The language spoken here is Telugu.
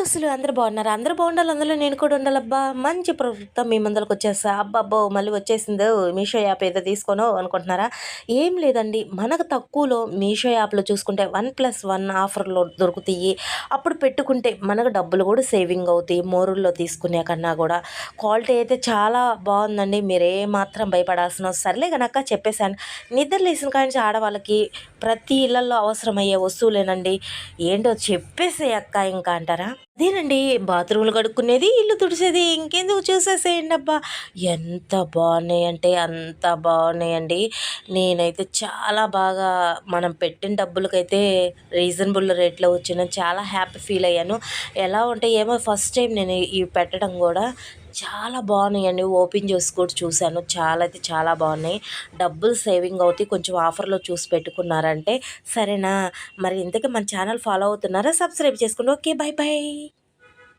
అసలు అందరూ బాగున్నారా? అందరూ బాగుండాలి. అందులో నేను కూడా ఉండాలబ్బా! మంచి ప్రభుత్వం మీ ముందలకొచ్చేసా. అబ్బబ్బో! మళ్ళీ వచ్చేసిందో మీషో యాప్ ఏదో తీసుకోనో అనుకుంటున్నారా? ఏం లేదండి. మనకు తక్కువలో మీషో యాప్‌లో చూసుకుంటే 1+1 ఆఫర్‌లో దొరుకుతాయి. అప్పుడు పెట్టుకుంటే మనకు డబ్బులు కూడా సేవింగ్ అవుతాయి. మోరుల్లో తీసుకునే కన్నా గూడా. క్వాలిటీ అయితే చాలా బావుందండి. మీరేమాత్రం భయపడాల్సిన సర్లే గనక చెప్పేసాను. నిద్ర లేసిన కాడ్నుంచి ఆడవాళ్ళకి ప్రతి ఇళ్లల్లో అవసరమయ్యే వస్తువులేనండి. ఏంటో చెప్పేసేయి అక్క ఇంకా అంటారా? అదేనండి. బాత్రూమ్‌లు కడుక్కునేది, ఇల్లు తుడిసేది ఇంకెందుకు చూసేసేయండబ్బా! ఎంత బావున్నాయంటే అంత బావున్నాయండి. నేనైతే చాలా బాగా మనం పెట్టిన డబ్బులకైతే రీజనబుల్ రేట్‌లో వచ్చిందని చాలా హ్యాపీ ఫీల్ అయ్యాను. ఎలా ఉంటాయి ఏమో ఫస్ట్ టైం నేను ఇవి పెట్టడం గూడా. చాలా బావున్నాయండి. ఓపెన్ చేసి కూడా చూశాను. చాలా అయితే చాలా బావున్నాయి. డబ్బులు సేవింగ్ అవుతాయి. కొంచెం ఆఫర్‌లో చూసి పెట్టుకున్నారంటే సరేనా? మరి ఇంతకీ మన ఛానల్ ఫాలో అవుతున్నారా? సబ్స్క్రైబ్ చేసుకోండి. ఓకే. By by.